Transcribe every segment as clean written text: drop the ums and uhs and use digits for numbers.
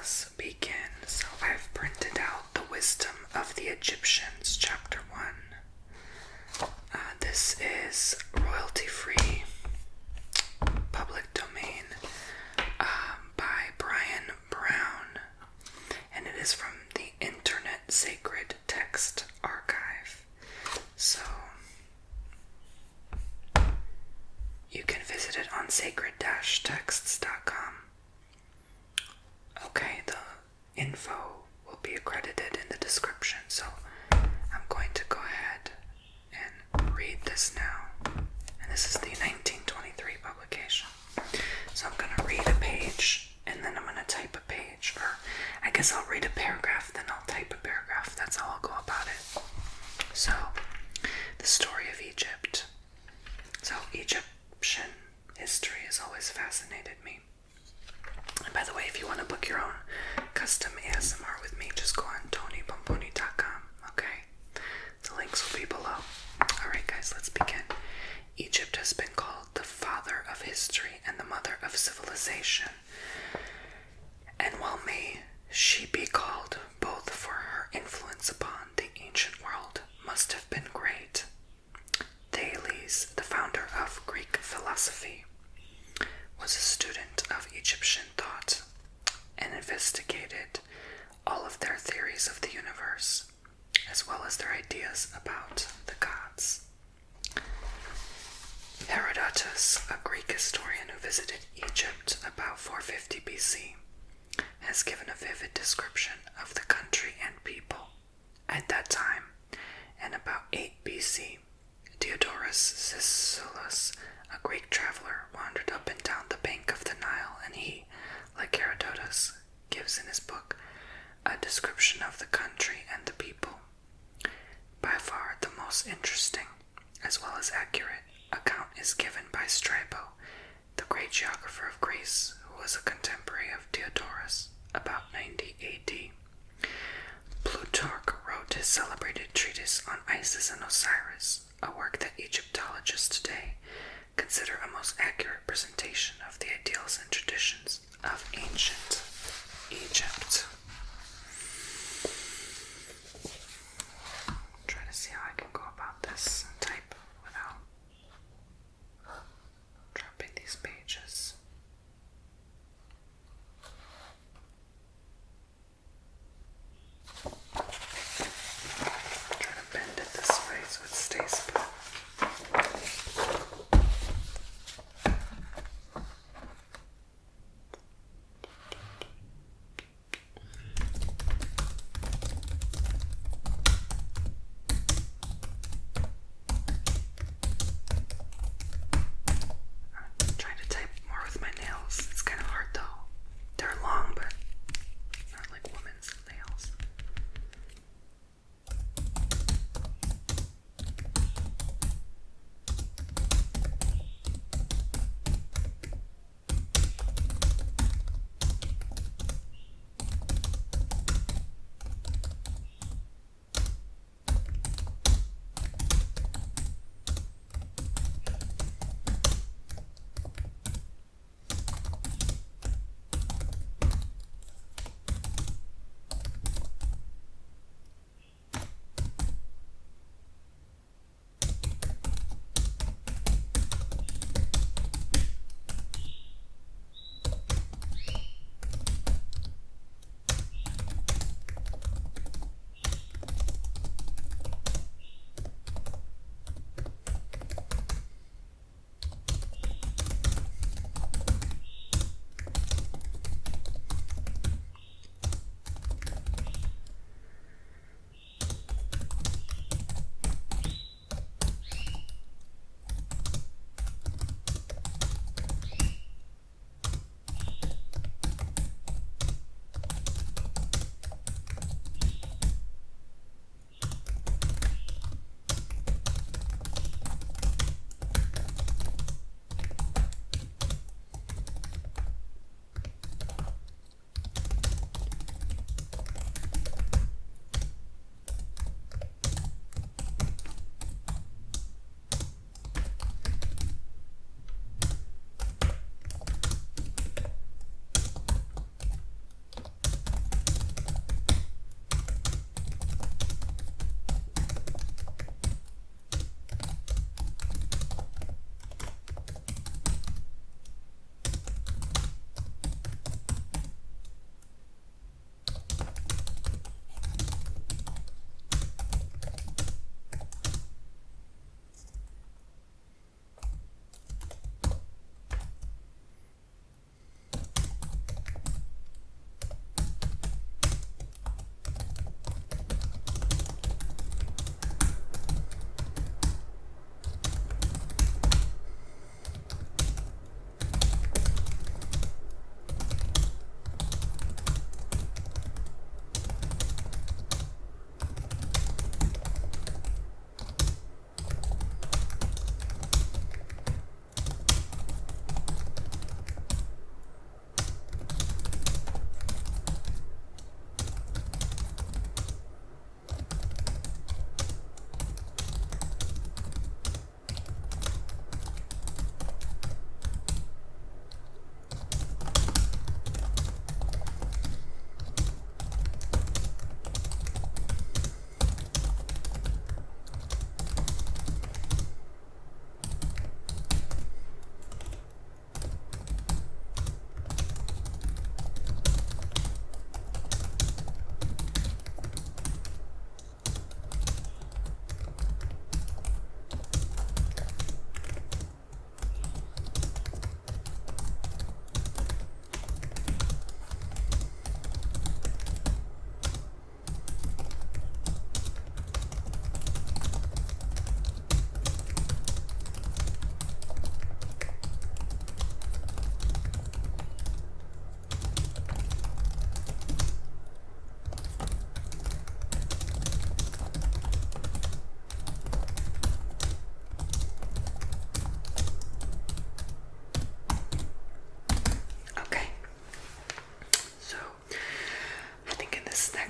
us begin. So I've printed out The Wisdom of the Egyptians, Chapter 1. This is royalty-free, public domain, by Brian Brown, and it is from the Internet Sacred Text Archive. So you can visit it on sacred-texts.com. Okay, the info will be accredited in the description, so I'm going to go ahead and read this now. And this is the 1923 publication. So I'm going to read a page, and then I'm going to type a page, or I guess I'll read a paragraph, then I'll type a paragraph. That's how I'll go about it. So, the story of Egypt. So, Egyptian history has always fascinated me. And by the way, if you want to book your own custom ASMR with me, just go on TonyBomboni.com, okay? The links will be below. Alright guys, let's begin. Egypt has been called the father of history and the mother of civilization. And while may she be called both, for her influence upon the ancient world must have been great. Thales, the founder of Greek philosophy, was a student of Egyptian thought and investigated all of their theories of the universe, as well as their ideas about the gods. Herodotus, a Greek historian who visited Egypt about 450 BC, has given a vivid description of the country and people at that time. And about 8 BC, Diodorus Siculus, a Greek traveler, wandered up and down the bank of the Nile, and he, like Herodotus, gives in his book a description of the country and the people. By far the most interesting, as well as accurate, account is given by Strabo, the great geographer of Greece, who was a contemporary of Diodorus, about 90 AD. Plutarch wrote his celebrated treatise on Isis and Osiris, a work that Egyptologists today consider a most accurate presentation of the ideals and traditions of ancient Egypt. I'm trying to see how I can go about this and type without dropping these pages. Try to bend it this way so it stays put.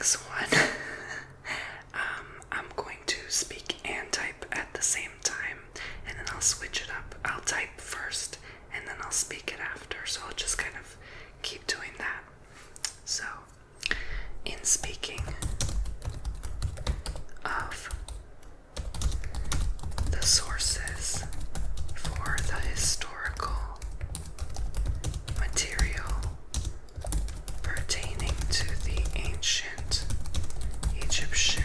next one, I'm going to speak and type at the same time, and then I'll switch it up. I'll type first, and then I'll speak it after, so I'll just kind of keep doing that. So, in speaking of the sources for the historical material pertaining to the ancient Egyptian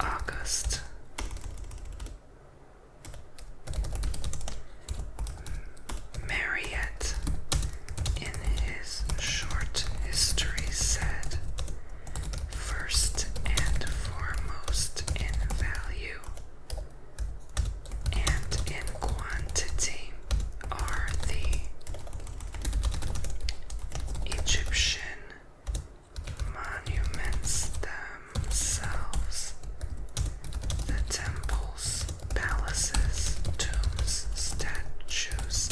August Marriott, in his short history, said, first and foremost in value and in quantity are the Egyptian monuments themselves, the temples, palaces, tombs, statues,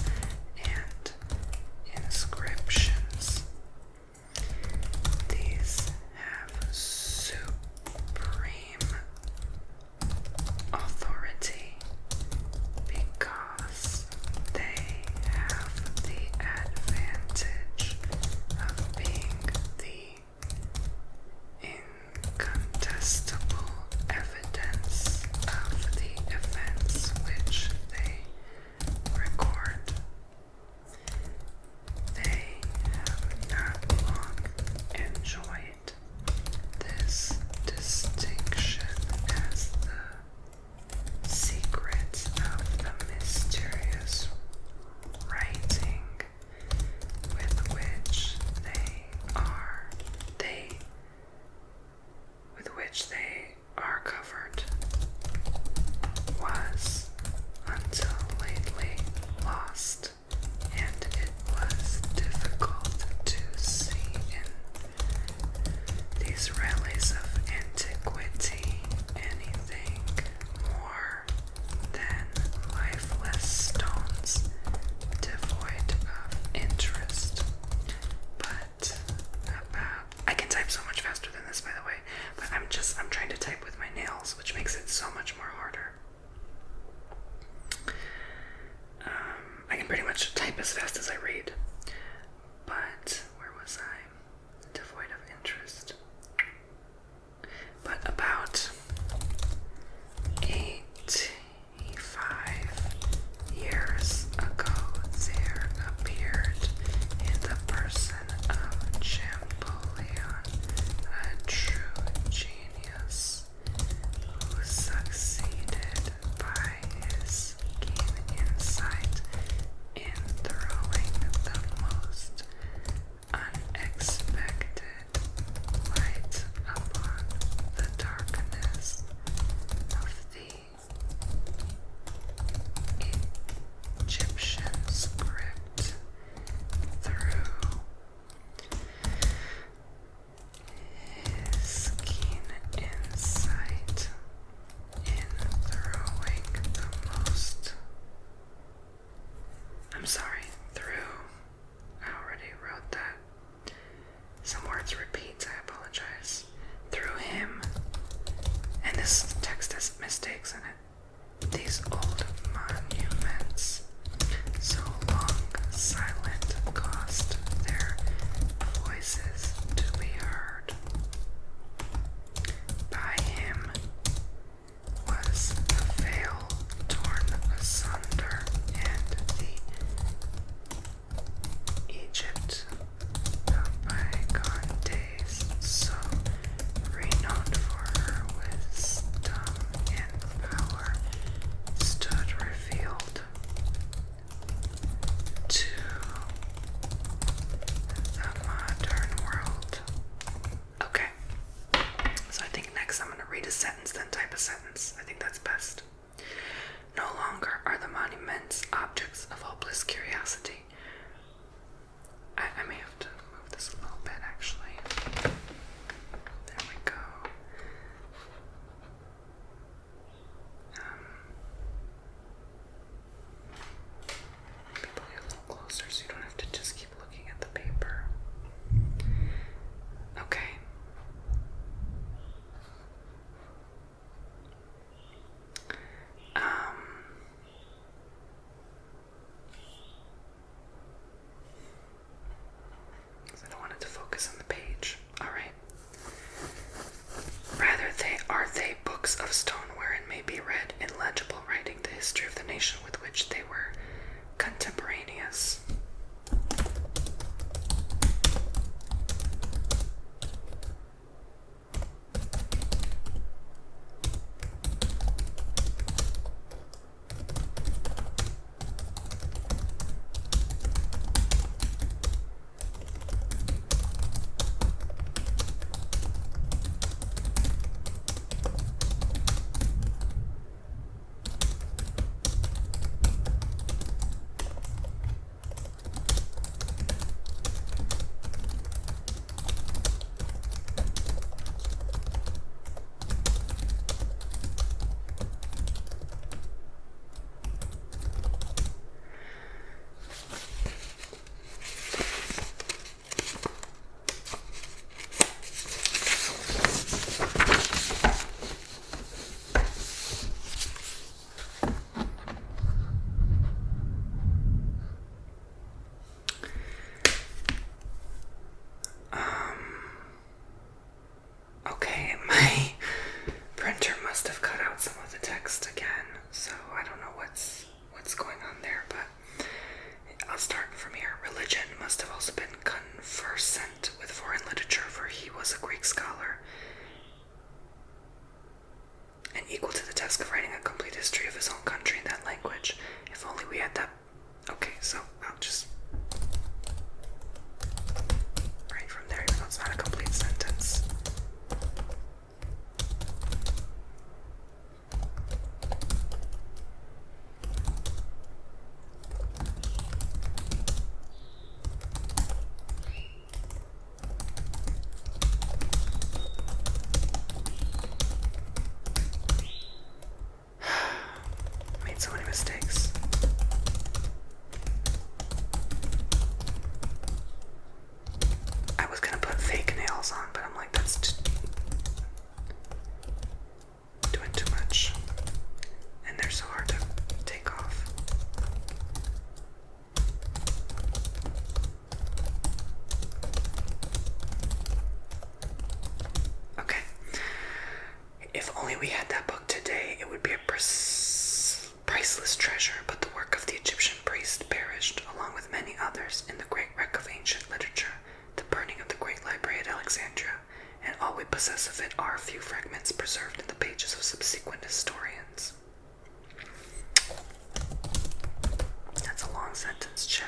and inscriptions. These have supreme authority because they have the advantage of being the incontestable evidence of the events which they record. They have not long enjoyed this distinction as the secret of the mysterious writing with which they are covered was until lately lost, and it was difficult to see in these relics of antiquity anything more than lifeless stones devoid of interest. But I can type so much faster than this, by the way, but I'm trying to type with my nails, which makes it so much more harder. I can pretty much type as fast as I read, but where was I? Devoid of interest. But about 85 years ago, there appeared in the person of Champollion a true genius who succeeded by his keen insight in throwing the most unexpected light upon the darkness of the Egyptian script through his keen insight in throwing the most. I'm sorry, I already wrote that. Some words repeat, I apologize. Through him, and this text has mistakes in it. These old monuments, so long silent, caused their voices to be heard. By him was the veil torn asunder, and the Egypt of bygone days, so renowned for her wisdom and power, stood revealed to the modern world. Okay, so I think next I'm going to read a sentence, then type a sentence. I think that's best. No longer are the monuments objects of hopeless curiosity. I may have to move this a little bit, actually. There we go. People get a little closer so you don't have to just keep looking at the paper. Okay. history of his own country in that language. If only we had that. Okay, so I'll just right from there, even though it's not a complete sentence. Made so many mistakes. I was gonna put fake nails on, but I'm like, that's doing too much. And they're so hard to take off. Okay. If only we had that book today, it would be a priceless treasure, but the work of the Egyptian priest perished, along with many others, in the great wreck of ancient literature, the burning of the great library at Alexandria, and all we possess of it are a few fragments preserved in the pages of subsequent historians. That's a long sentence, Chow.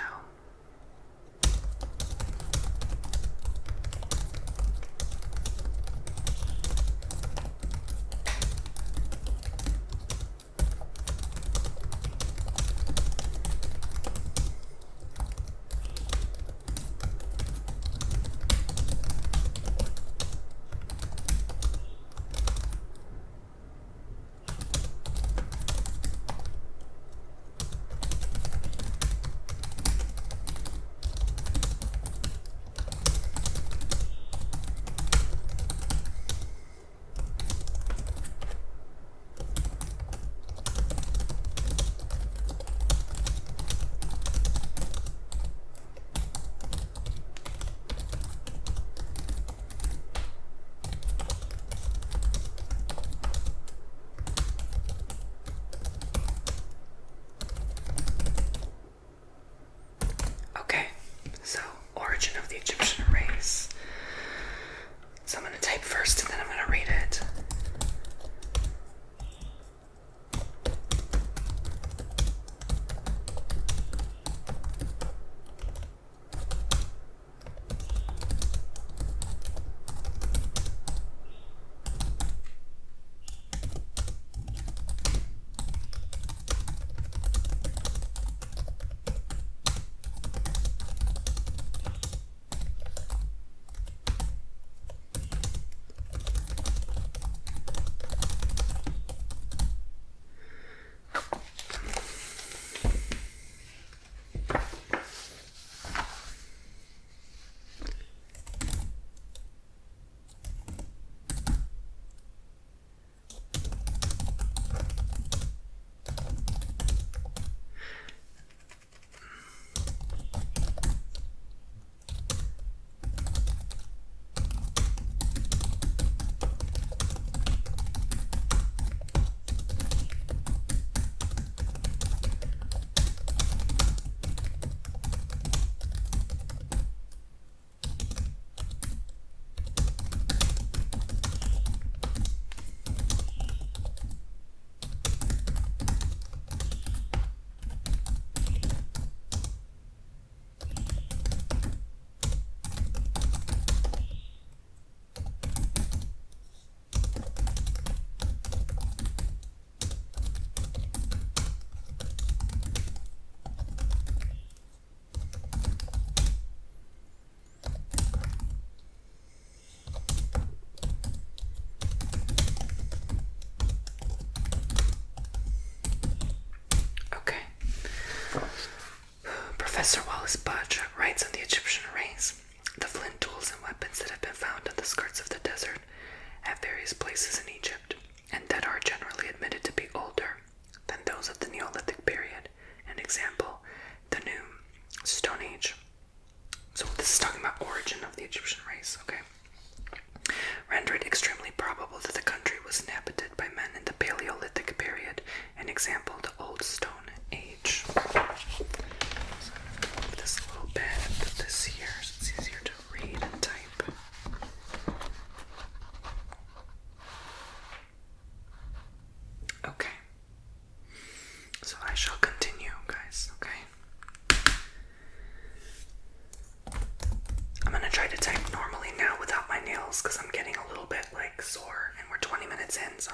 nails because I'm getting a little bit like sore, and we're 20 minutes in, so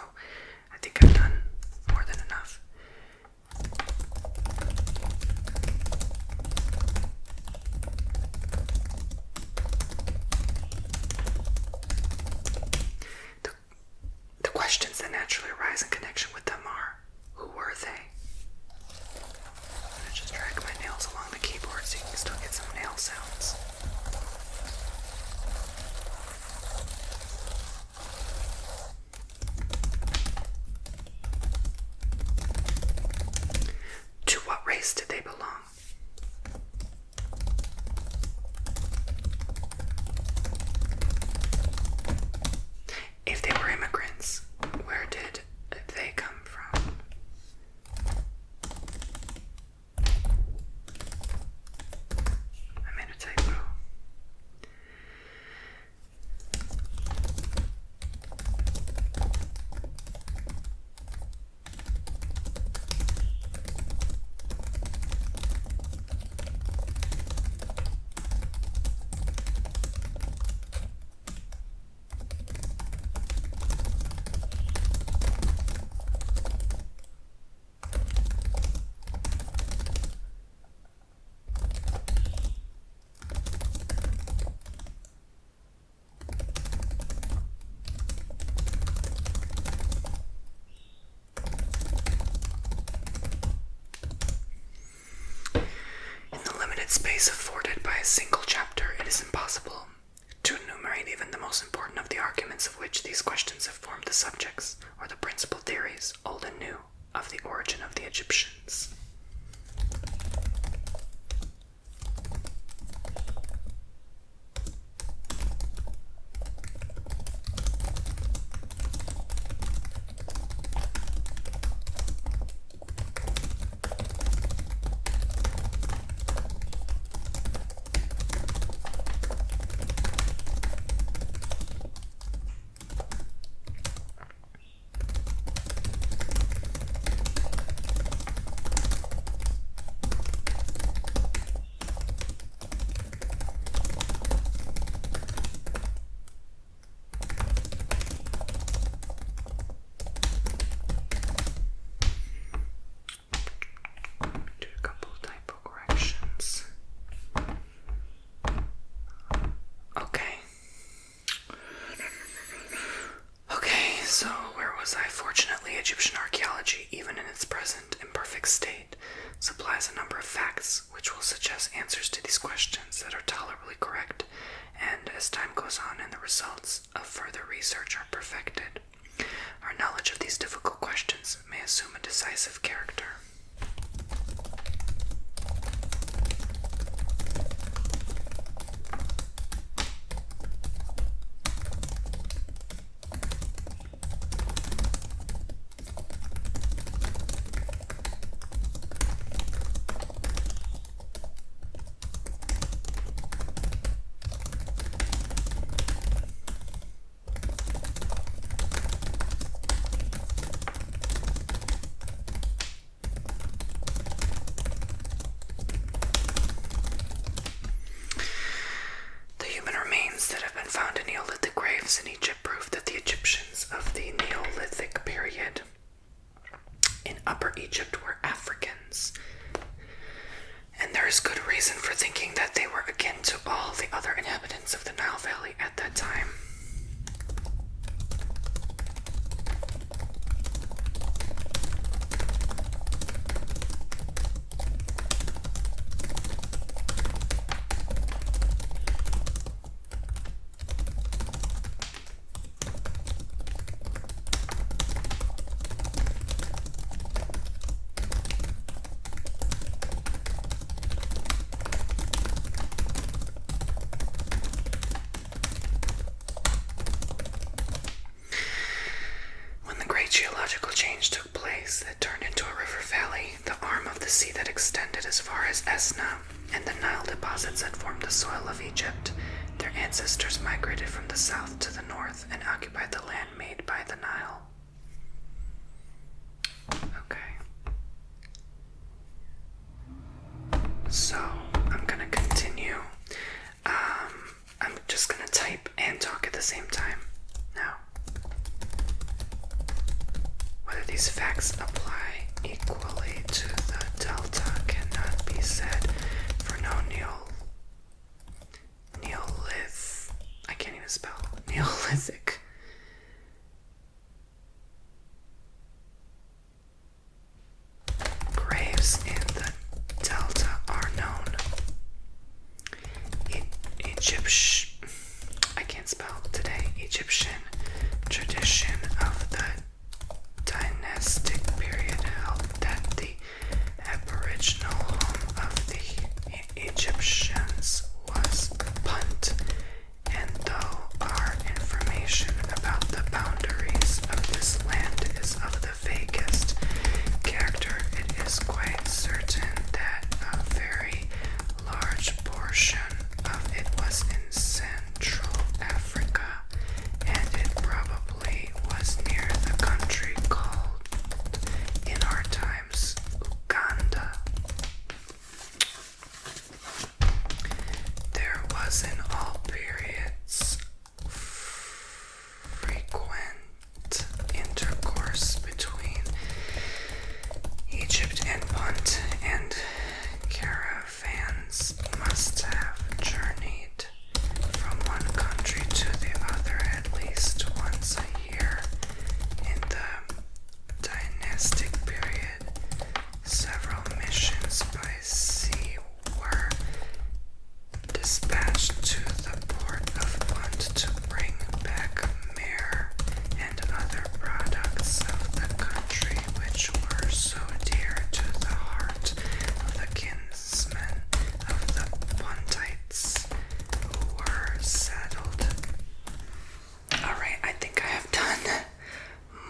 I think I've done more than enough. The questions that naturally arise in connection with them are, who were they? I'm going to just drag my nails along the keyboard so you can still get some nail sounds. To what race did they belong? If they were immigrants, where did they come from? I made a typo. Space afforded by a single chapter, it is impossible to enumerate even the most important of the arguments of which these questions have formed the subjects, or the principal theories, old and new, of the origin of the Egyptians. Fortunately, Egyptian archaeology, even in its present imperfect state, supplies a number of facts which will suggest answers to these questions that are tolerably correct, and as time goes on and the results of further research are perfected, our knowledge of these difficult questions may assume a decisive character. Found in Neolithic graves in Egypt prove that the Egyptians of the Neolithic period in Upper Egypt were Africans. And there is good reason for thinking that they were akin to all the other inhabitants of the Nile Valley at that time. Geological change took place that turned into a river valley, the arm of the sea that extended as far as Esna, and the Nile deposits that formed the soil of Egypt. Their ancestors migrated from the south to the north and occupied the land made by the Nile. Okay. So, I'm gonna continue. I'm just gonna type and talk at the same time. these facts apply equally to the delta cannot be said for no I can't even spell Neolithic graves in the delta are known. Egyptian tradition of the Dynastic period held that the aboriginal home of the Egyptians was Punt, and though our information about the boundaries of this land is of the vaguest character, it is quite certain that a very large portion of it was in Central Africa, and it probably was near the country called, in our times, Uganda. There was in all periods frequent intercourse between Egypt and Punt, and caravans must have journeyed from one country to the other at least once a year. In the Dynastic period, several missions by sea were dispatched to the port of Punt to bring back myrrh and other products of the country which were so dear to the heart of the kinsmen of the Puntites who were settled. Alright, I think I have done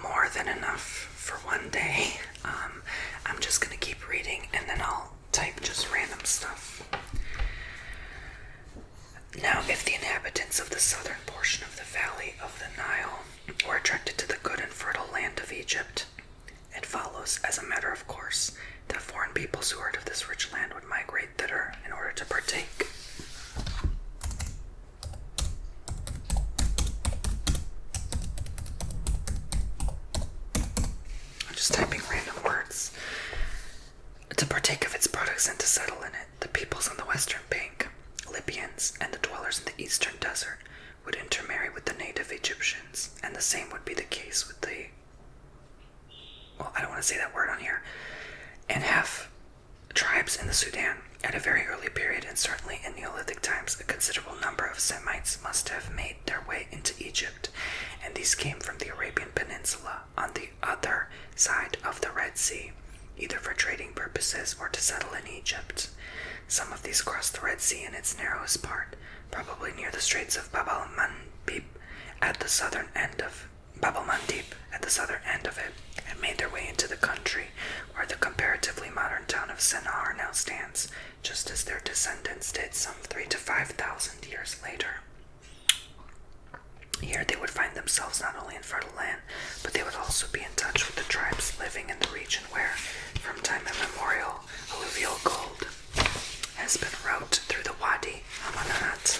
more than enough for one day. I'm just gonna keep reading and then I'll type just random stuff. Now, if the inhabitants of the southern portion of the valley of the Nile were attracted to the good and fertile land of Egypt, it follows, as a matter of course, that foreign peoples who heard of this rich land would migrate thither in order to partake. I'm just typing random words. To partake of its products and to settle in it, the peoples on the western bank, Libyans, and the dwellers in the eastern desert would intermarry with the native Egyptians, and the same would be the case with the, I don't want to say that word on here, and have tribes in the Sudan. At a very early period, and certainly in Neolithic times, a considerable number of Semites must have made their way into Egypt, and these came from the Arabian Peninsula on the other side of the Red Sea, either for trading purposes or to settle in Egypt. Some of these crossed the Red Sea in its narrowest part, probably near the Straits of Bab al-Mandeb at the southern end of it, and made their way into the country where the comparatively modern town of Sennaar now stands, just as their descendants did some 3,000 to 5,000 years later. Here they would find themselves not only in fertile land, but they would also be in touch with the tribes living in the region where, from time immemorial, alluvial gold has been wrought through the Wadi Amanat.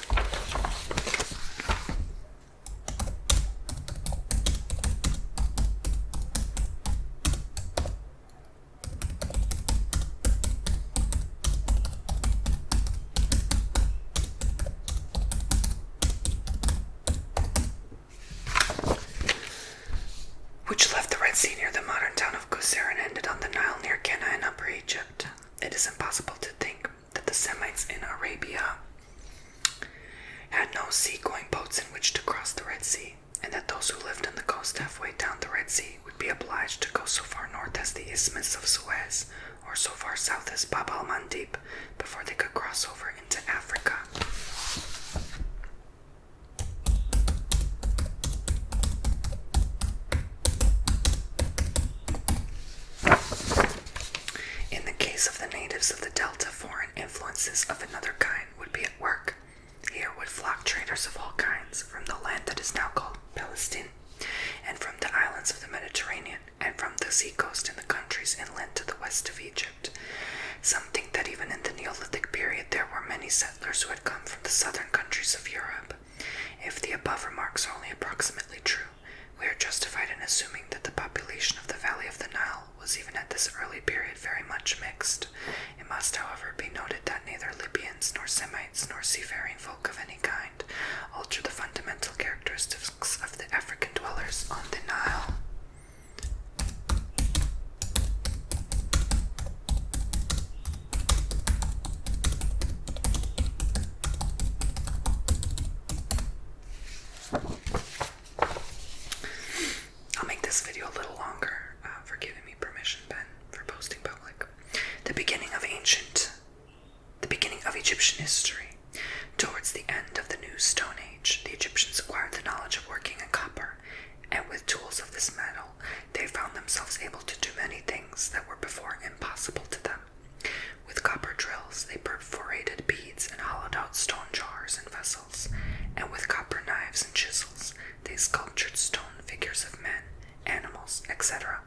Which left the Red Sea near the modern town of Qusayr and ended on the Nile near Kenna in Upper Egypt. It is impossible to think that the Semites in Arabia had no sea-going boats in which to cross the Red Sea, and that those who lived on the coast halfway down the Red Sea would be obliged to go so far north as the Isthmus of Suez, or so far south as Bab al-Mandeb, before they could cross over into Africa. In the case of the natives of the Delta, foreign influences of another kind would be at work. Here would flock traders of all kinds from the land that is now called Palestine, and from the islands of the Mediterranean, and from the seacoast and the countries inland to the west of Egypt. Some think that even in the Neolithic period there were many settlers who had come from the southern countries of Europe. If the above remarks are only approximately true, we are justified in assuming that the population of the Valley of the was even at this early period very much mixed. It must, however, be noted that neither Libyans nor Semites nor seafaring folk of any kind alter the fundamental characteristics of the African dwellers on the Nile. I'll make this video a little longer for giving me permission, Ben, for posting public. The beginning of Egyptian history. Towards the end of the New Stone Age, the Egyptians acquired the knowledge of working in copper, and with tools of this metal, they found themselves able to do many things that were before impossible to them. With copper drills, they perforated beads and hollowed out stone jars and vessels, and with copper knives and chisels, they sculptured stone figures of men, animals, etc.,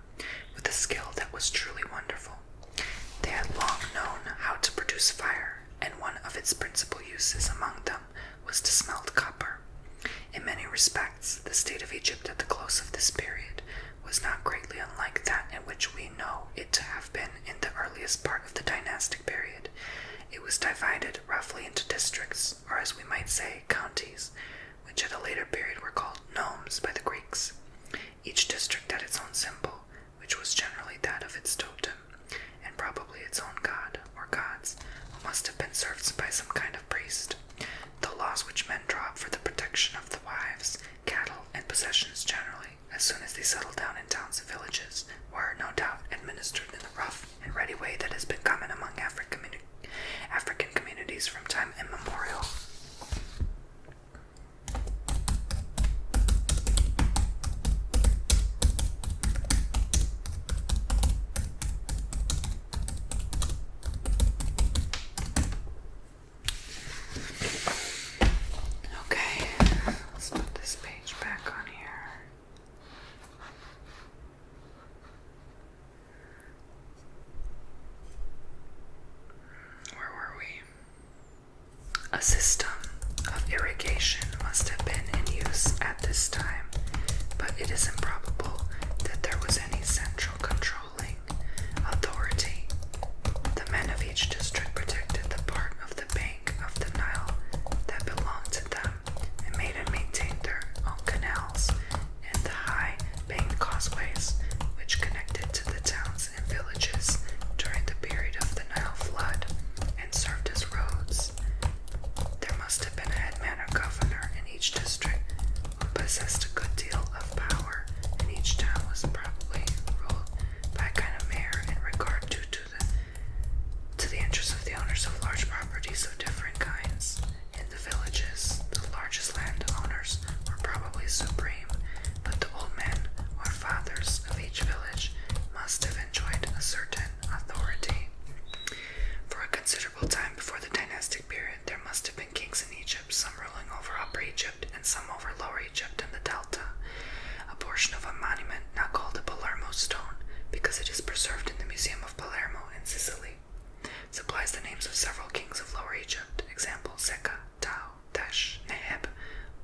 with a skill that was truly wonderful. They had long known how to produce fire, and one of its principal uses among them was to smelt copper. In many respects, the state of Egypt at the close of this period was not greatly unlike that in which we know it to have been in the earliest part of the dynastic period. It was divided roughly into districts, or as we might say, counties, which at a later period were called nomes by the Greeks. Each district had its own symbol, which was generally that of its totem, and probably its own god or gods, who must have been served by some kind of priest. The laws which men draw up for the protection of the wives, cattle, and possessions generally, as soon as they settled down in towns and villages, were, no doubt, administered in the rough and ready way that has been common among African communities from time immemorial. Okay, let's put this page back on here. Where were we? A system of irrigation must have been in use at this time, but it is improbable that there was any central controlling authority. The men of each district protected the part of the bank of the Nile that belonged to them, and made and maintained their own canals and the high banked causeways which connected to the towns and villages during the period of the Nile flood, and served as roads. There must have been a headman or governor in each district who possessed a good deal of power, and each town was probably ruled by a kind of mayor in regard due to the interests of the owners of large properties of different kinds. In the villages, the largest landowners were probably supreme, but the old men or fathers of each village must have enjoyed a certain authority. For a considerable time before the dynastic period, there must have been kings in Egypt, some ruling over Upper Egypt and some over Lower Egypt and the Delta. A portion of a monument now called a Palermo stone, because it is preserved in the Museum of Palermo in Sicily, supplies the names of several kings of Lower Egypt, example Seka, Tau, Tesh, Neheb,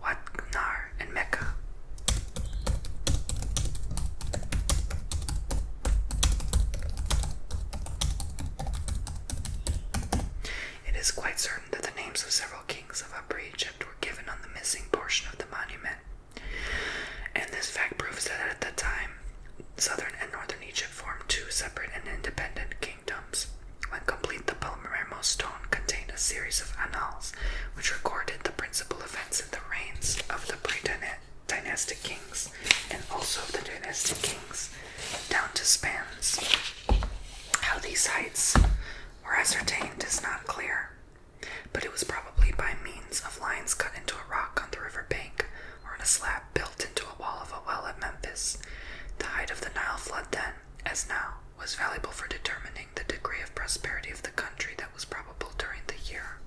Wat, Nar, and Mecca. It is quite certain that the names of several kings of Upper Egypt were given on the missing portion of the monument, and this fact proves that at the time, southern and northern Egypt formed two separate and independent kingdoms. When complete, the Palermo stone contained a series of annals which recorded the principal events in the reigns of the pre-dynastic kings and also of the dynastic kings down to spans. How these heights were ascertained is not clear, but it was probably by means of lines cut into a rock on the river bank or in a slab built into a wall of a well at Memphis. The height of the Nile flood then, as now, was valuable for determining the degree of prosperity of the country that was probable during the year.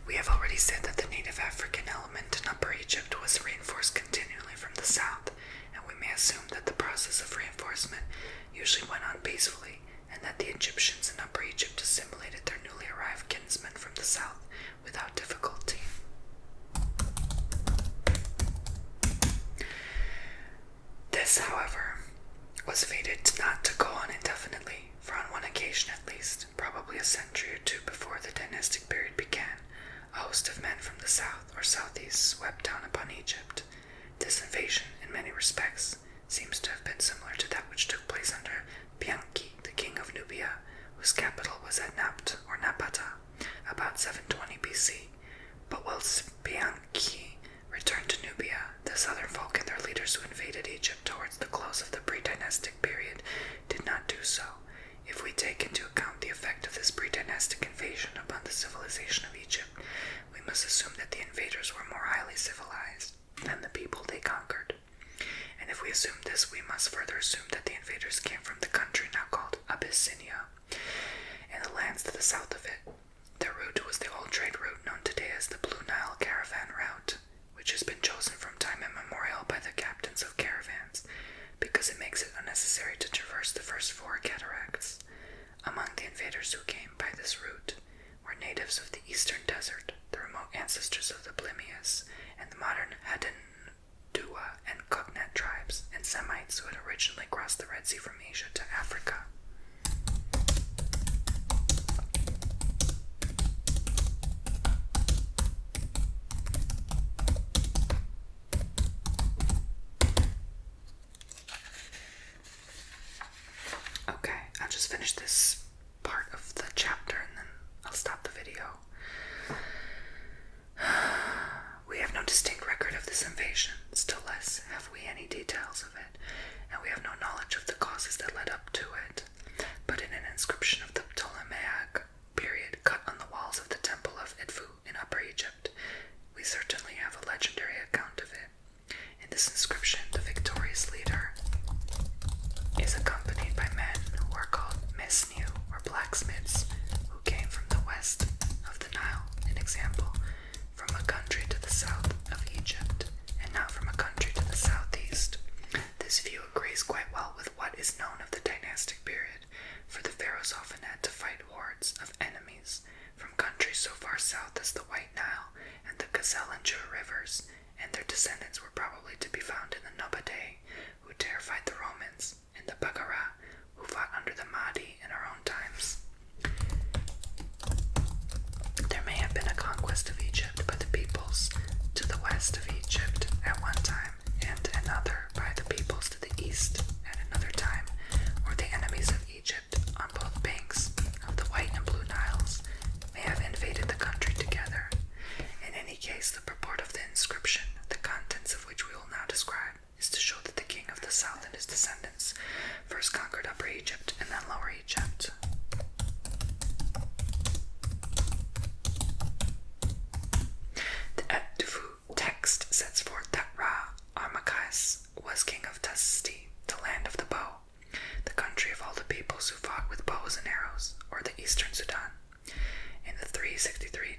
We have already said that the native African element in Upper Egypt was reinforced continually from the south, and we may assume that the process of reinforcement usually usually went on peacefully, and that the Egyptians in Upper Egypt assimilated their newly arrived kinsmen from the south without difficulty. This, however, was fated not to go on indefinitely, for on one occasion at least, probably a century or two before the dynastic period began, a host of men from the south or southeast swept down upon Egypt. This invasion, in many respects, seems to have been similar to that which took place under Bianchi, the king of Nubia, whose capital was at Napt or Napata, about 720 BC. But whilst Bianchi returned to Nubia, the southern folk and their leaders who invaded Egypt towards the close of the pre-dynastic period did not do so. If we take into account the effect of this pre-dynastic invasion upon the civilization of Egypt, we must assume that the invaders were more highly civilized than the people they conquered. And if we assume this, we must further assume that the invaders came from the country now called Abyssinia, and the lands to the south of it. Their route was the old trade route known today as the Blue Nile Caravan Route, which has been chosen from time immemorial by the captains of caravans, because it makes it unnecessary to traverse the first 4 cataracts. Among the invaders who came by this route were natives of the eastern desert, the remote ancestors of the Plimius, and the modern Hadendoua and Cognate tribes, and Semites who had originally crossed the Red Sea from Asia to Africa. Okay, I'll just finish this part of the chapter and then I'll stop the video. We have no distinct record of this invasion, still less have we any details of it, and we have no knowledge of the causes that led up to it. But in an inscription of the Ptolemaic period cut on the walls of the temple of Edfu in Upper Egypt, we certainly have a legendary account of it. In this inscription, the victorious leader is accompanied by men who are called mesniu, or blacksmiths, who came from the west of the Nile, an example, from a country to the south of Egypt, and not from a country to the southeast. This view agrees quite well with what is known of the dynastic period, for the pharaohs often had to fight hordes of enemies from countries so far south as the White Nile and the Gazelle and Jura rivers, and their descendants were probably to be found in the Nobadei, who terrified the Romans, and the Baggara, who fought under the Mahdi in our own times. There may have been a conquest of Egypt by the peoples to the west of Egypt at one time, and another by the peoples to the east at another time, or the enemies of Egypt on both banks of the White and Blue Niles may have invaded the country together. In any case, the purport of the inscription, the contents of which we will now describe, is to show that the king of the south and his descendants first conquered Upper Egypt and then Lower Egypt. The Edfu text sets forth that Ra Armakas was king of Tasti, the land of the bow, the country of all the peoples who fought with bows and arrows, or the eastern Sudan. In the 363rd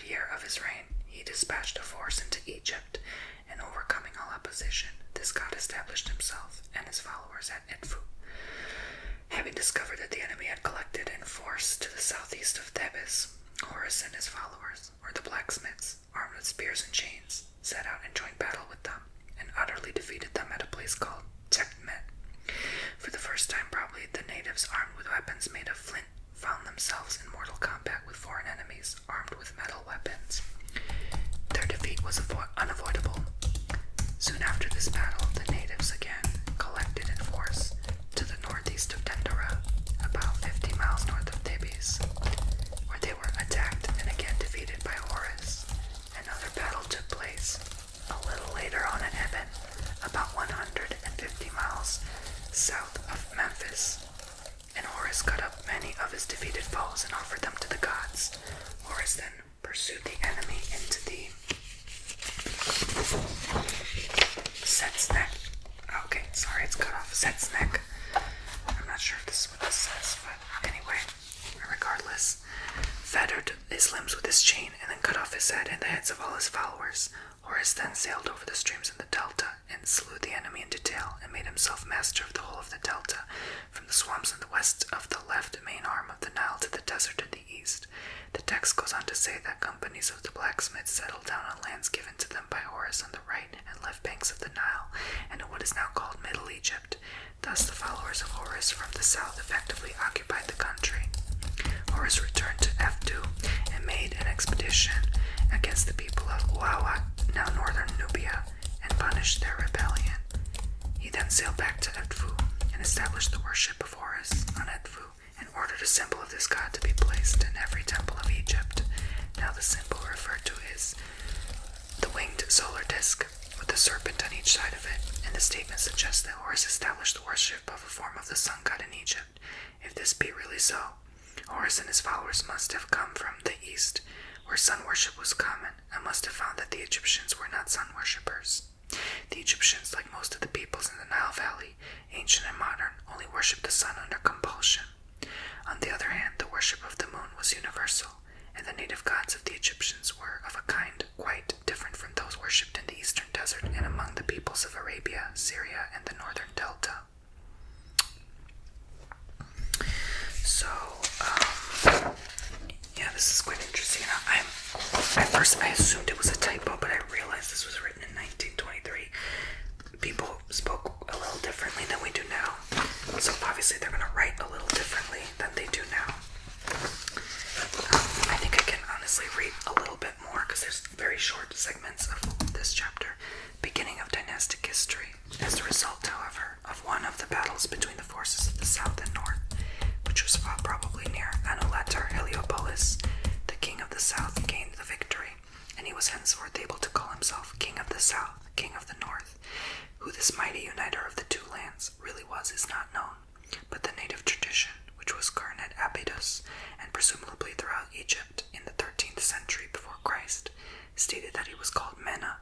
year of his reign, he dispatched a force into Egypt, and overcoming all opposition, this god established himself and his followers at Edfu. Having discovered that the enemy had collected in force to the southeast of Thebes, Horus and his followers, or the blacksmiths, armed with spears and chains, set out and joined battle with them, and utterly defeated them at a place called Tekmet. For the first time, probably, the natives armed with weapons made of flint found themselves in mortal combat with foreign enemies armed with metal weapons. Their defeat was unavoidable. Soon after this battle, the natives again collected in force to the northeast of Dendera, about 50 miles north of Thebes, where they were attacked and again defeated by Horus. Another battle took place a little later on at Eben, about 150 miles south of Memphis, and Horus cut up many of his defeated foes and offered them to the gods. Horus then pursued the enemy into the Setsnek. I'm not sure if this is what this says, but anyway, regardless, fettered his limbs with his chain and then cut off his head and the heads of all his followers. Horus then sailed over the streams in the delta and slew the enemy in detail and made himself master of the whole of the delta, from the swamps in the west of the left main arm of the Nile to the desert to the east. The text goes on to say that companies of the blacksmiths settled down on lands given to them by Horus on the right and left banks of the Nile, and in what is now called Middle Egypt. Thus the followers of Horus from the south effectively occupied the country. Horus returned to Efdu and made an expedition against the people of Uawa, now northern Nubia, and punished their rebellion. He then sailed back to Edfu and established the worship of Horus on Edfu and ordered a symbol of this god to be placed in every temple of Egypt. Now the symbol referred to is the winged solar disk with a serpent on each side of it, and the statement suggests that Horus established the worship of a form of the sun god in Egypt. If this be really so, Horus and his followers must have come from the east, where sun worship was common, and must have found that the Egyptians were not sun worshippers. The Egyptians, like most of the peoples in the Nile Valley, ancient and modern, only worshipped the sun under compulsion. On the other hand, the worship of the moon was universal, and the native gods of the Egyptians were of a kind quite different from those worshipped in the eastern desert and among the peoples of Arabia, Syria, and the northern delta. So, this is quite interesting. At first I assumed it was a typo, but I realized this was written in 1923. People spoke a little differently than we do now, so obviously they're going to write a little differently than they do now. I think I can honestly read a little bit more because there's very short segments of this chapter. Beginning of dynastic history. As a result, however, of one of the battles between the forces of the south and north, which was fought probably near Anulatar Heliopolis, the king of the south gained the victory, and he was henceforth able to call himself King of the South, King of the North. Who this mighty uniter of the two lands really was is not known, but the native tradition, which was current at Abydos, and presumably throughout Egypt in the 13th century before Christ, stated that he was called Mena.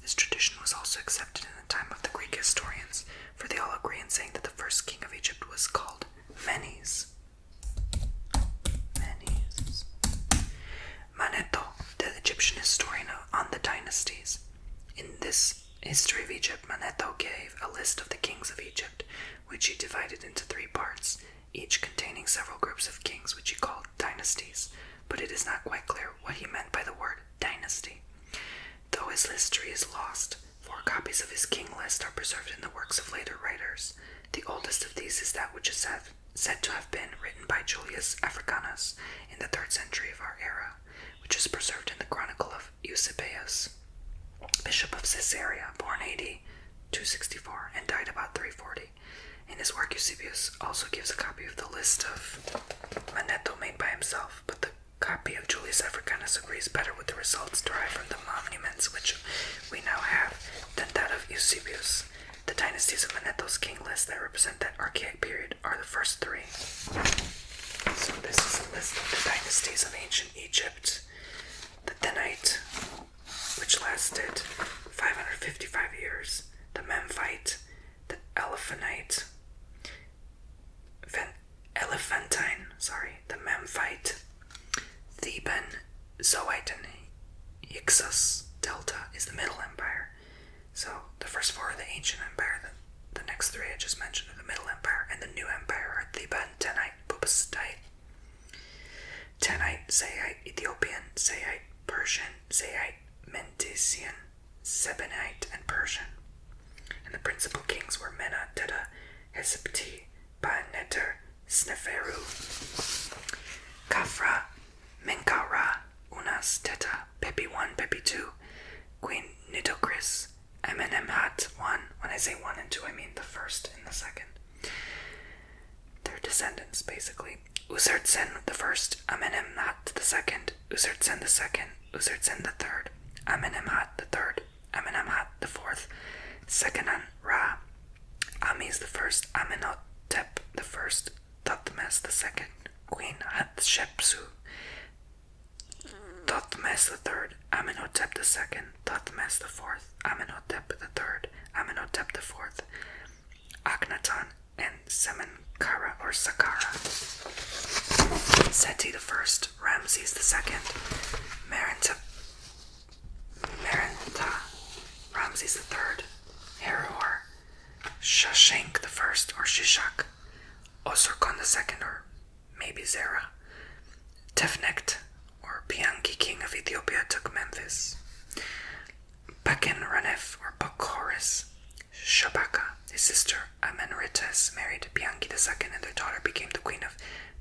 This tradition was also accepted in the time of the Greek historians, for they all agree in saying that the first king of Egypt was called Menes. Manetho, the Egyptian historian on the dynasties. In this history of Egypt, Manetho gave a list of the kings of Egypt, which he divided into 3 parts, each containing several groups of kings, which he called dynasties, but it is not quite clear what he meant by the word dynasty. Though his history is lost, 4 copies of his king list are preserved in the works of later writers. The oldest of these is that which is said to have been written by Julius Africanus in the 3rd century of our era, which is preserved in the Chronicle of Eusebius, Bishop of Caesarea, born AD 264 and died about 340. In his work, Eusebius also gives a copy of the list of Manetho made by himself, but the copy of Julius Africanus agrees better with the results derived from the monuments which we now have than that of Eusebius. The dynasties of Manetho's king list that represent that archaic period are the first 3. So this is a list of the dynasties of ancient Egypt. The Denite, which lasted 555 years, the Memphite, the Elephantine, the Memphite, Theban, Zoite, and Hyksos Delta is the Middle Empire. So the first 4 are the Ancient Empire, the next 3 I just mentioned are the Middle Empire, and the New Empire are Theban, Tenite, Bubasite, Tenite, Sayite, Ethiopian, Sayite, Persian, Sayite, Mendesian, Sebenite, and Persian. And the principal kings were Mena, Teta, Hesepti, Ba-Neter, Sneferu, Khafra, Menkaura, Unas, Teta, Pepi I, Pepi II, Queen Nitocris, Amenemhat I. When I say 1 and 2, I mean the first and the second. They're descendants, basically. Usartsen the first, Amenemhat the second, Usartsen the second, Usartsen the third, Amenemhat the third, Amenemhat the fourth, Sekenan Ra, Ames the first, Amenhotep the first, Thutmose the second, Queen Hatshepsut, Thutmose the third, Amenhotep the second, Thutmose the fourth, Amenhotep the third, Amenhotep the fourth, Akhenaton, and Semenkara or Saqqara, Seti the first, Ramses the second, Merenta Ramses III, Herhor, Shashank I or Shishak, Osorkon II or maybe Zerah, Tefnecht or Pianki king of Ethiopia took Memphis, Pakenranef or Pakoris, Shabaka, his sister Amenrites married Pianki II and their daughter became the queen of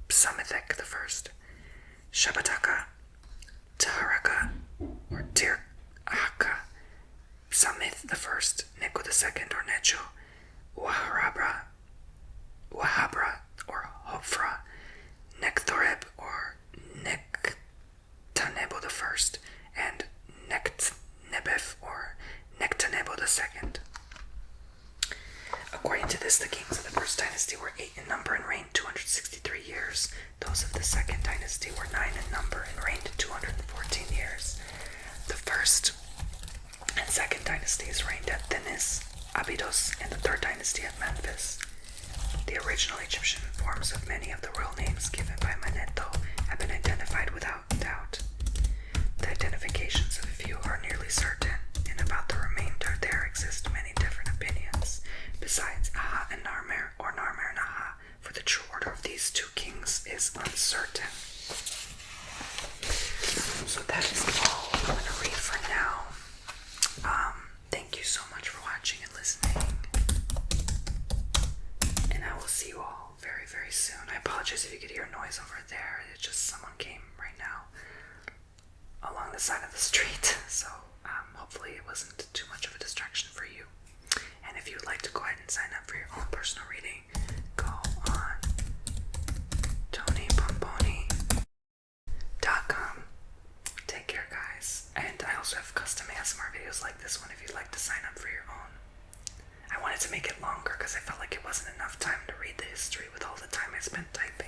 Psamethek I, Shabataka, Taharaka or Tirhaka, Psamith I, Necho II or Necho, Wahabra or Hofra, Nekthoreb or Nektanebo I, and Nektnebef or Nektanebo II. According to this, the kings of the first dynasty were 8 in number and reigned 263 years. Those of the second dynasty were 9 in number and reigned 214 years. The first and second dynasties reigned at Thinis, Abydos, and the third dynasty at Memphis. The original Egyptian forms of many of the royal names given by Manetho have been identified without doubt. The identifications of a few are nearly certain, and about the remainder there exist many different opinions. Besides, Aha and Narmer, or Narmer and Aha, for the true order of these two kings is uncertain. So that is all I'm going to read for now. Thank you so much for watching and listening. And I will see you all very, very soon. I apologize if you could hear noise over there. It's just someone came right now along the side of the street. So hopefully it wasn't too much of a distraction for you. And if you would like to go ahead and sign up for your own personal reading, go on TonyBomboni.com. Take care, guys. And I also have custom ASMR videos like this one if you'd like to sign up for your own. I wanted to make it longer because I felt like it wasn't enough time to read the history with all the time I spent typing.